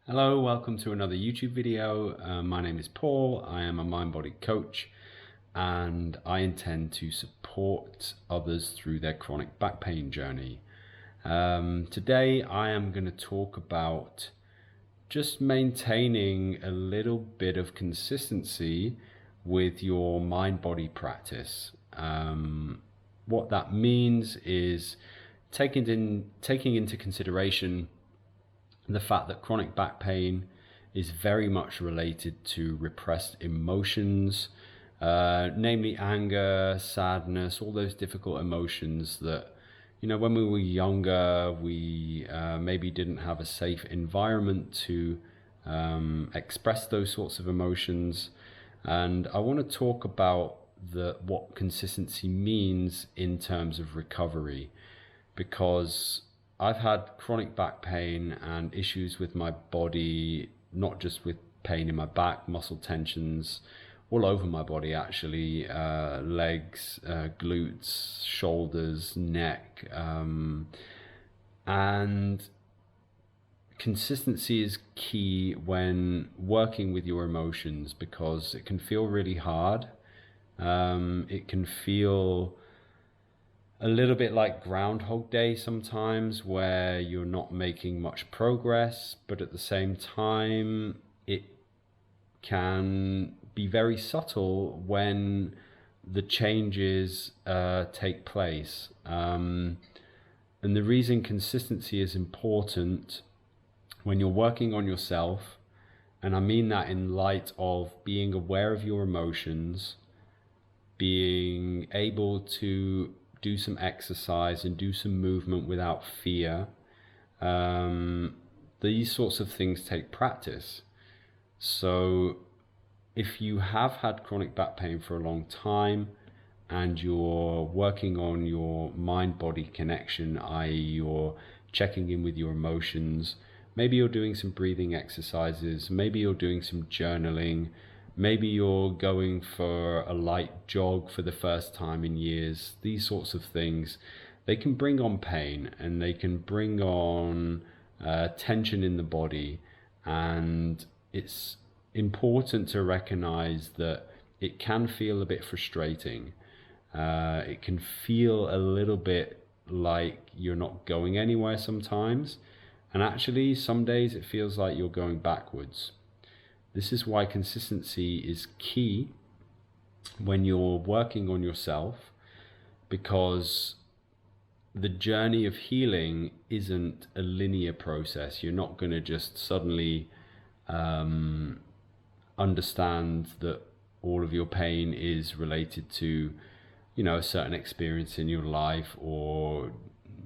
Hello, welcome to another YouTube video. My name is Paul. I am a mind-body coach and I intend to support others through their chronic back pain journey. Today I am going to talk about just maintaining a little bit of consistency with your mind-body practice. What that means is taking into consideration the fact that chronic back pain is very much related to repressed emotions, namely anger, sadness, all those difficult emotions that, when we were younger, we maybe didn't have a safe environment to express those sorts of emotions. And I want to talk about what consistency means in terms of recovery, because I've had chronic back pain and issues with my body, not just with pain in my back, muscle tensions all over my body actually, legs, glutes, shoulders, neck, and consistency is key when working with your emotions, because it can feel really hard. It can feel a little bit like Groundhog Day sometimes, where you're not making much progress, but at the same time it can be very subtle when the changes take place. And the reason consistency is important when you're working on yourself, and I mean that in light of being aware of your emotions, being able to do some exercise and do some movement without fear. These sorts of things take practice. So if you have had chronic back pain for a long time and you're working on your mind-body connection, i.e. you're checking in with your emotions, maybe you're doing some breathing exercises, maybe you're doing some journaling, maybe you're going for a light jog for the first time in years. These sorts of things, they can bring on pain and they can bring on tension in the body. And it's important to recognize that it can feel a bit frustrating. It can feel a little bit like you're not going anywhere sometimes. And actually, some days it feels like you're going backwards. This is why consistency is key when you're working on yourself, because the journey of healing isn't a linear process. You're not going to just suddenly understand that all of your pain is related to, a certain experience in your life, or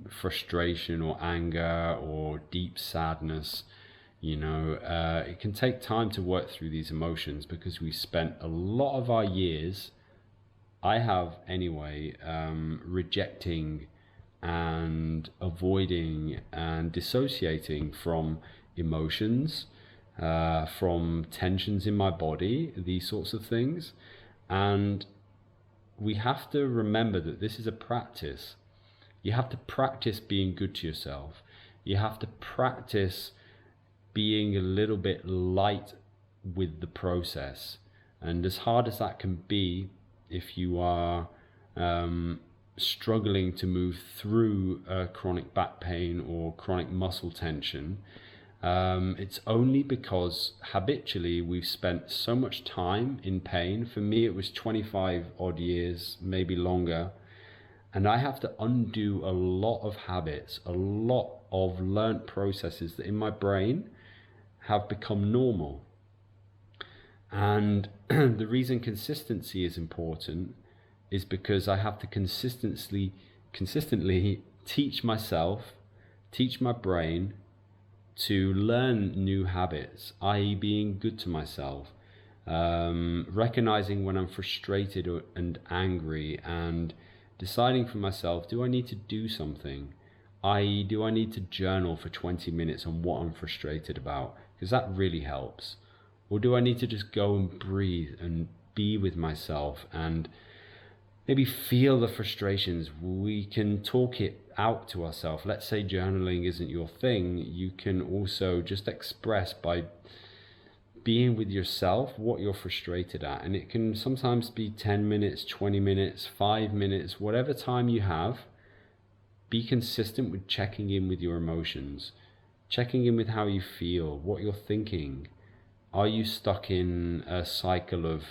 frustration or anger or deep sadness. It can take time to work through these emotions, because we spent a lot of our years, I have anyway, rejecting and avoiding and dissociating from emotions, from tensions in my body, these sorts of things. And we have to remember that this is a practice. You have to practice being good to yourself. You have to practice being a little bit light with the process. And as hard as that can be, if you are struggling to move through chronic back pain or chronic muscle tension, it's only because habitually we've spent so much time in pain. For me, it was 25 odd years, maybe longer. And I have to undo a lot of habits, a lot of learnt processes that in my brain have become normal. And the reason consistency is important is because I have to consistently teach myself, teach my brain to learn new habits, i.e. being good to myself, recognizing when I'm frustrated and angry, and deciding for myself, do I need to do something? I.e., do I need to journal for 20 minutes on what I'm frustrated about? Because that really helps. Or do I need to just go and breathe and be with myself? And maybe feel the frustrations. We can talk it out to ourselves. Let's say journaling isn't your thing. You can also just express by being with yourself what you're frustrated at. And it can sometimes be 10 minutes, 20 minutes, 5 minutes, whatever time you have. Be consistent with checking in with your emotions, checking in with how you feel, what you're thinking. Are you stuck in a cycle of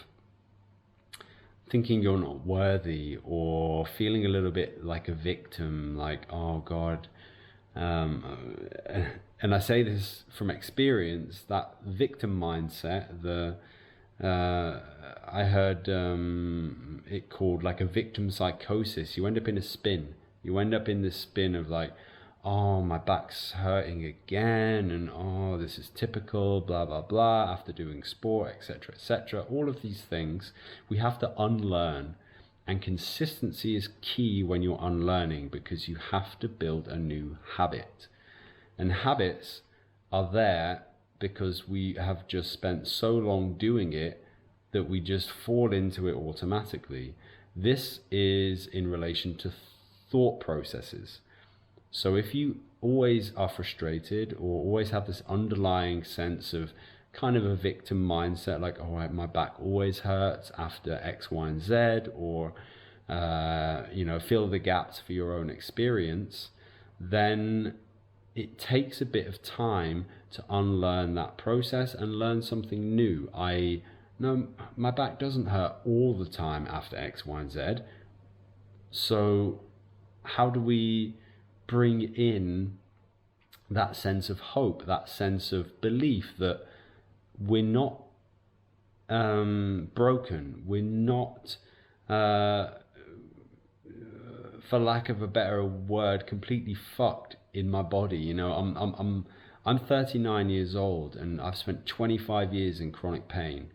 thinking you're not worthy, or feeling a little bit like a victim, like, oh God, and I say this from experience, that victim mindset, I heard it called like a victim psychosis. You end up in a spin. You end up in this spin of like, oh, my back's hurting again, and oh, this is typical, blah, blah, blah, after doing sport, etc., etc. All of these things we have to unlearn. And consistency is key when you're unlearning, because you have to build a new habit. And habits are there because we have just spent so long doing it that we just fall into it automatically. This is in relation to thought processes. So if you always are frustrated, or always have this underlying sense of kind of a victim mindset, like, oh, my back always hurts after X, Y, and Z, or fill the gaps for your own experience, then it takes a bit of time to unlearn that process and learn something new. No, my back doesn't hurt all the time after X, Y, and Z. So how do we bring in that sense of hope, that sense of belief that we're not broken, we're not, for lack of a better word, completely fucked in my body? I'm 39 years old, and I've spent 25 years in chronic pain,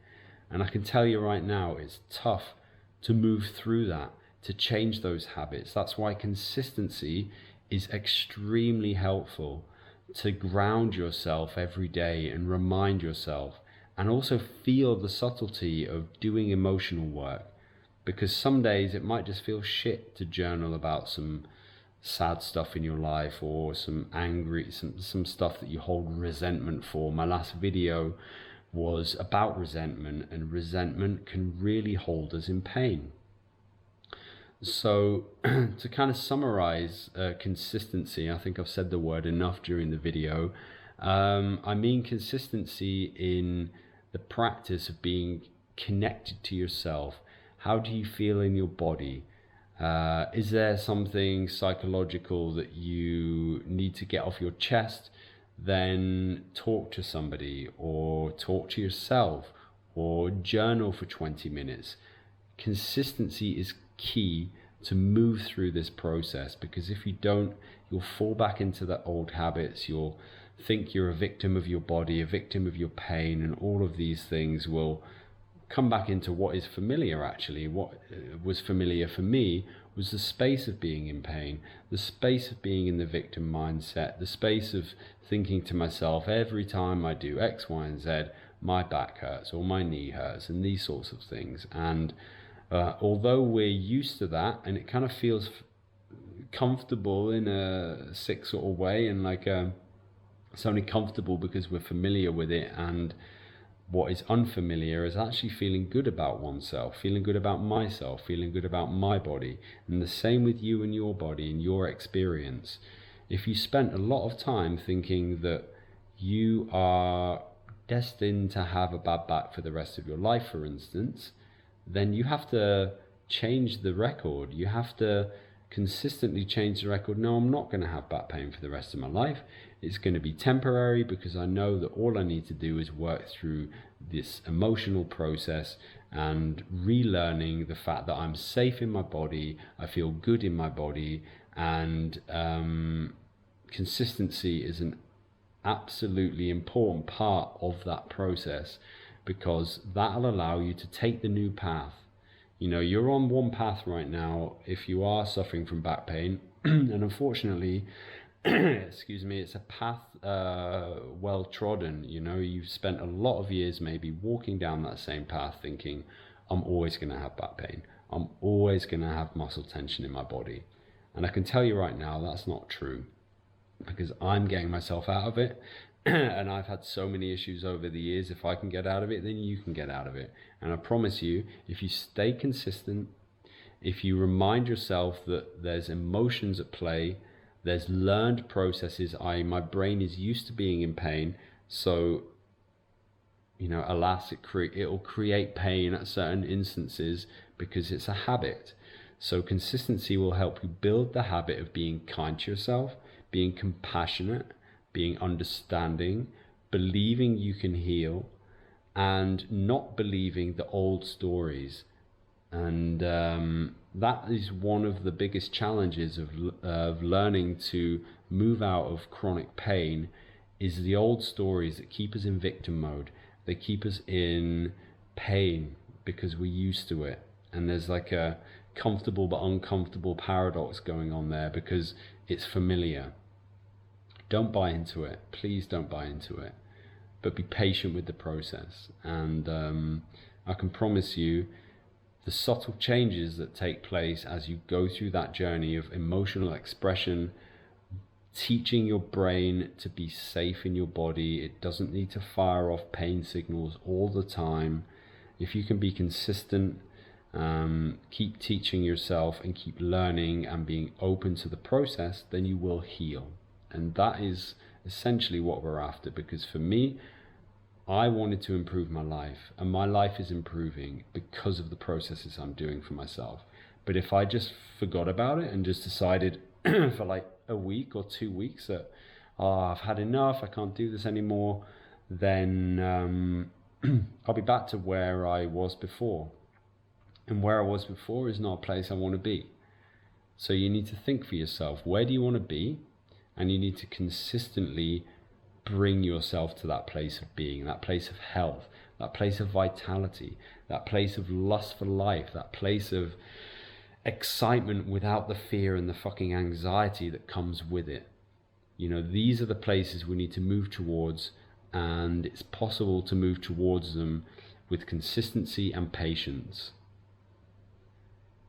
and I can tell you right now, it's tough to move through that, to change those habits. That's why consistency is extremely helpful, to ground yourself every day and remind yourself, and also feel the subtlety of doing emotional work, because some days it might just feel shit to journal about some sad stuff in your life, or some stuff that you hold resentment for. My last video was about resentment, and resentment can really hold us in pain. So to kind of summarize consistency, I think I've said the word enough during the video. I mean consistency in the practice of being connected to yourself. How do you feel in your body? Is there something psychological that you need to get off your chest? Then talk to somebody, or talk to yourself, or journal for 20 minutes. Consistency is key to move through this process, because if you don't, you'll fall back into the old habits. You'll think you're a victim of your body, a victim of your pain, and all of these things will come back into what is familiar. Actually, what was familiar for me was the space of being in pain, the space of being in the victim mindset, the space of thinking to myself, every time I do X, Y, and Z, my back hurts, or my knee hurts, and these sorts of things. And although we're used to that, and it kind of feels comfortable in a sick sort of way, and like it's only comfortable because we're familiar with it, and what is unfamiliar is actually feeling good about oneself, feeling good about myself, feeling good about my body. And the same with you and your body and your experience. If you spent a lot of time thinking that you are destined to have a bad back for the rest of your life, for instance, then you have to change the record. You have to consistently change the record. No, I'm not going to have back pain for the rest of my life. It's going to be temporary, because I know that all I need to do is work through this emotional process and relearning the fact that I'm safe in my body, I feel good in my body, and consistency is an absolutely important part of that process, because that'll allow you to take the new path. You're on one path right now if you are suffering from back pain, and unfortunately, excuse me, it's a path well trodden. You've spent a lot of years maybe walking down that same path thinking, I'm always going to have back pain. I'm always going to have muscle tension in my body. And I can tell you right now, that's not true, because I'm getting myself out of it. And I've had so many issues over the years. If I can get out of it, then you can get out of it. And I promise you, if you stay consistent, if you remind yourself that there's emotions at play, there's learned processes, i.e. my brain is used to being in pain, so, you know, alas, it'll create pain at certain instances because it's a habit. So consistency will help you build the habit of being kind to yourself, being compassionate, being understanding, believing you can heal, and not believing the old stories. And that is one of the biggest challenges of learning to move out of chronic pain, is the old stories that keep us in victim mode. They keep us in pain because we're used to it. And there's like a comfortable but uncomfortable paradox going on there because it's familiar. Don't buy into it. Please don't buy into it. But be patient with the process. And I can promise you, the subtle changes that take place as you go through that journey of emotional expression, teaching your brain to be safe in your body. It doesn't need to fire off pain signals all the time. If you can be consistent, keep teaching yourself and keep learning and being open to the process, then you will heal. And that is essentially what we're after, because for me, I wanted to improve my life, and my life is improving because of the processes I'm doing for myself. But if I just forgot about it and just decided for like a week or 2 weeks that, I've had enough, I can't do this anymore, then I'll be back to where I was before. And where I was before is not a place I want to be. So you need to think for yourself, where do you want to be? And you need to consistently bring yourself to that place of being, that place of health, that place of vitality, that place of lust for life, that place of excitement without the fear and the fucking anxiety that comes with it. You know, these are the places we need to move towards, and it's possible to move towards them with consistency and patience.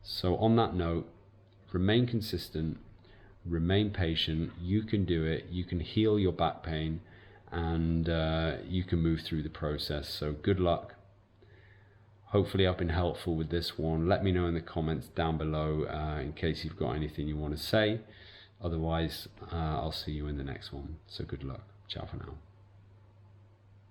So on that note, remain consistent, remain patient. You can do it. You can heal your back pain, and you can move through the process. So good luck. Hopefully I've been helpful with this one. Let me know in the comments down below in case you've got anything you want to say. Otherwise, I'll see you in the next one. So good luck. Ciao for now.